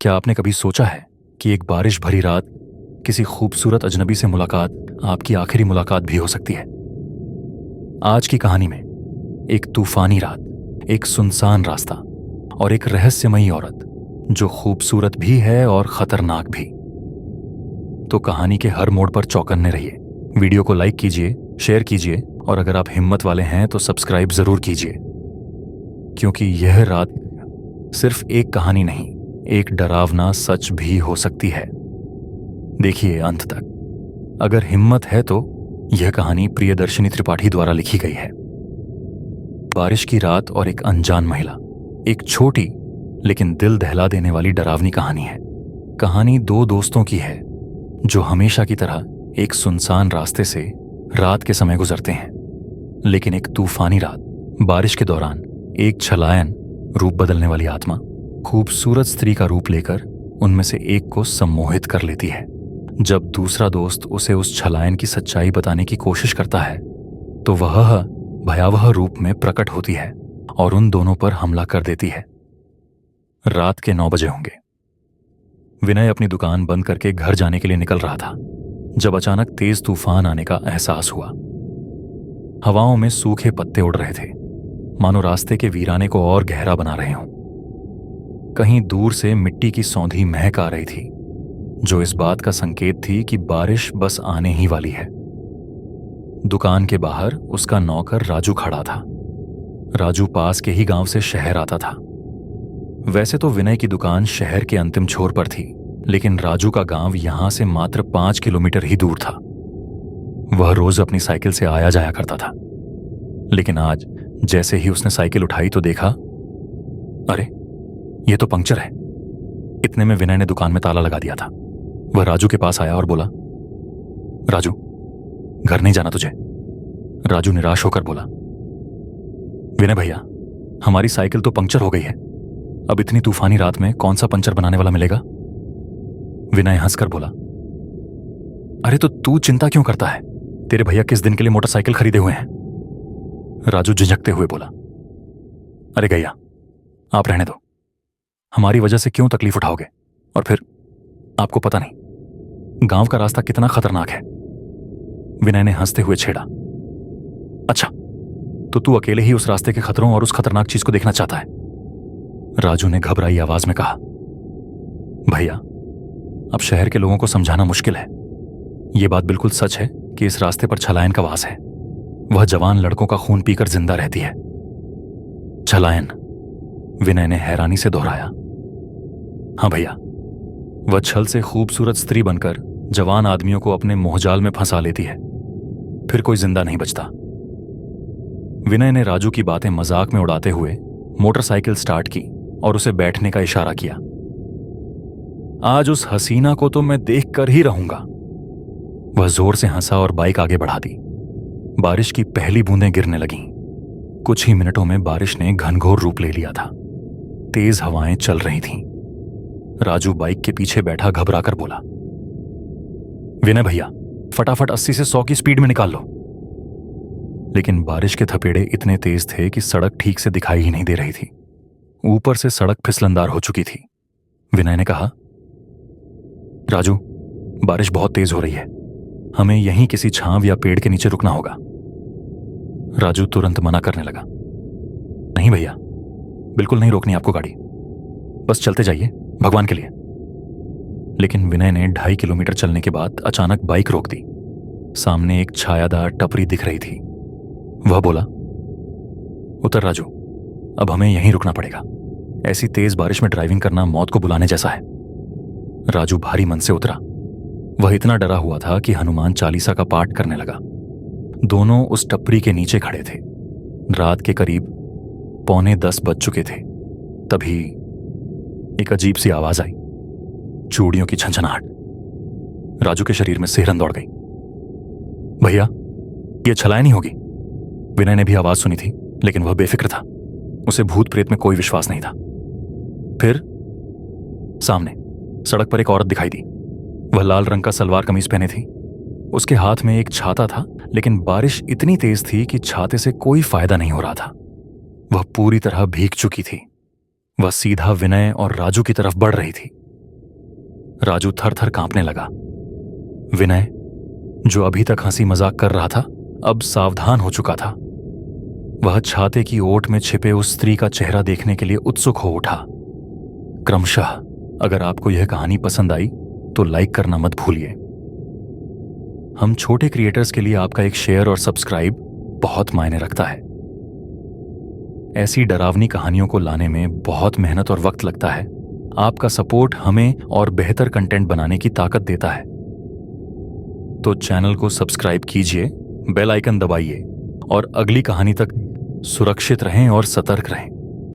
क्या आपने कभी सोचा है कि एक बारिश भरी रात किसी खूबसूरत अजनबी से मुलाकात आपकी आखिरी मुलाकात भी हो सकती है। आज की कहानी में एक तूफानी रात, एक सुनसान रास्ता और एक रहस्यमयी औरत जो खूबसूरत भी है और खतरनाक भी। तो कहानी के हर मोड़ पर चौकन्ने रहिए। वीडियो को लाइक कीजिए, शेयर कीजिए और अगर आप हिम्मत वाले हैं तो सब्सक्राइब जरूर कीजिए, क्योंकि यह रात सिर्फ एक कहानी नहीं, एक डरावना सच भी हो सकती है। देखिए अंत तक। अगर हिम्मत है तो यह कहानी प्रियदर्शिनी त्रिपाठी द्वारा लिखी गई है। बारिश की रात और एक अनजान महिला, एक छोटी लेकिन दिल दहला देने वाली डरावनी कहानी है। कहानी दो दोस्तों की है जो हमेशा की तरह एक सुनसान रास्ते से रात के समय गुजरते हैं, लेकिन एक तूफानी रात, बारिश के दौरान एक छलायन, रूप बदलने वाली आत्मा खूबसूरत स्त्री का रूप लेकर उनमें से एक को सम्मोहित कर लेती है। जब दूसरा दोस्त उसे उस छलायन की सच्चाई बताने की कोशिश करता है तो वह भयावह रूप में प्रकट होती है और उन दोनों पर हमला कर देती है। रात के 9 बजे होंगे। विनय अपनी दुकान बंद करके घर जाने के लिए निकल रहा था जब अचानक तेज तूफान आने का एहसास हुआ। हवाओं में सूखे पत्ते उड़ रहे थे, मानो रास्ते के वीराने को और गहरा बना रहे हों। कहीं दूर से मिट्टी की सौंधी महक आ रही थी, जो इस बात का संकेत थी कि बारिश बस आने ही वाली है। दुकान के बाहर उसका नौकर राजू खड़ा था। राजू पास के ही गांव से शहर आता था। वैसे तो विनय की दुकान शहर के अंतिम छोर पर थी, लेकिन राजू का गांव यहां से मात्र 5 किलोमीटर ही दूर था। वह रोज अपनी साइकिल से आया जाया करता था, लेकिन आज जैसे ही उसने साइकिल उठाई तो देखा, अरे ये तो पंक्चर है। इतने में विनय ने दुकान में ताला लगा दिया था। वह राजू के पास आया और बोला, राजू, घर नहीं जाना तुझे? राजू निराश होकर बोला, विनय भैया, हमारी साइकिल तो पंक्चर हो गई है। अब इतनी तूफानी रात में कौन सा पंचर बनाने वाला मिलेगा? विनय हंसकर बोला, अरे तो तू चिंता क्यों करता है? तेरे भैया किस दिन के लिए मोटरसाइकिल खरीदे हुए हैं? राजू झिझकते हुए बोला, अरे गैया, आप रहने दो। हमारी वजह से क्यों तकलीफ उठाओगे? और फिर आपको पता नहीं गांव का रास्ता कितना खतरनाक है। विनय ने हंसते हुए छेड़ा, अच्छा तो तू अकेले ही उस रास्ते के खतरों और उस खतरनाक चीज को देखना चाहता है? राजू ने घबराई आवाज में कहा, भैया, अब शहर के लोगों को समझाना मुश्किल है। यह बात बिल्कुल सच है कि इस रास्ते पर छलायन का वास है। वह जवान लड़कों का खून पीकर जिंदा रहती है। छलायन? विनय ने हैरानी से दोहराया। हाँ भैया, वह छल से खूबसूरत स्त्री बनकर जवान आदमियों को अपने मोहजाल में फंसा लेती है, फिर कोई जिंदा नहीं बचता। विनय ने राजू की बातें मजाक में उड़ाते हुए मोटरसाइकिल स्टार्ट की और उसे बैठने का इशारा किया। आज उस हसीना को तो मैं देख कर ही रहूंगा। वह जोर से हंसा और बाइक आगे बढ़ा दी। बारिश की पहली बूंदें गिरने लगीं। कुछ ही मिनटों में बारिश ने घनघोर रूप ले लिया था। तेज हवाएं चल रही थीं। राजू बाइक के पीछे बैठा घबराकर बोला, विनय भैया, फटाफट 80 से 100 की स्पीड में निकाल लो। लेकिन बारिश के थपेड़े इतने तेज थे कि सड़क ठीक से दिखाई ही नहीं दे रही थी। ऊपर से सड़क फिसलनदार हो चुकी थी। विनय ने कहा, राजू, बारिश बहुत तेज हो रही है, हमें यहीं किसी छांव या पेड़ के नीचे रुकना होगा। राजू तुरंत मना करने लगा, नहीं भैया, बिल्कुल नहीं रोकनी आपको गाड़ी, बस चलते जाइए भगवान के लिए। लेकिन विनय ने 2.5 किलोमीटर चलने के बाद अचानक बाइक रोक दी। सामने एक छायादार टपरी दिख रही थी। वह बोला, उतर राजू, अब हमें यहीं रुकना पड़ेगा। ऐसी तेज बारिश में ड्राइविंग करना मौत को बुलाने जैसा है। राजू भारी मन से उतरा। वह इतना डरा हुआ था कि हनुमान चालीसा का पाठ करने लगा। दोनों उस टपरी के नीचे खड़े थे। रात के करीब 9:45 बज चुके थे। तभी एक अजीब सी आवाज आई, चूड़ियों की झंझनाहट। राजू के शरीर में सिहरन दौड़ गई। भैया, यह छलायन ही होगी। विनय ने भी आवाज सुनी थी, लेकिन वह बेफिक्र था। उसे भूत प्रेत में कोई विश्वास नहीं था। फिर सामने सड़क पर एक औरत दिखाई दी। वह लाल रंग का सलवार कमीज पहने थी। उसके हाथ में एक छाता था, लेकिन बारिश इतनी तेज थी कि छाते से कोई फायदा नहीं हो रहा था। वह पूरी तरह भीग चुकी थी। वह सीधा विनय और राजू की तरफ बढ़ रही थी। राजू थर थर कांपने लगा। विनय, जो अभी तक हंसी मजाक कर रहा था, अब सावधान हो चुका था। वह छाते की ओट में छिपे उस स्त्री का चेहरा देखने के लिए उत्सुक हो उठा। क्रमशः अगर आपको यह कहानी पसंद आई तो लाइक करना मत भूलिए। हम छोटे क्रिएटर्स के लिए आपका एक शेयर और सब्सक्राइब बहुत मायने रखता है। ऐसी डरावनी कहानियों को लाने में बहुत मेहनत और वक्त लगता है। आपका सपोर्ट हमें और बेहतर कंटेंट बनाने की ताकत देता है। तो चैनल को सब्सक्राइब कीजिए, बेल आइकन दबाइए और अगली कहानी तक सुरक्षित रहें और सतर्क रहें।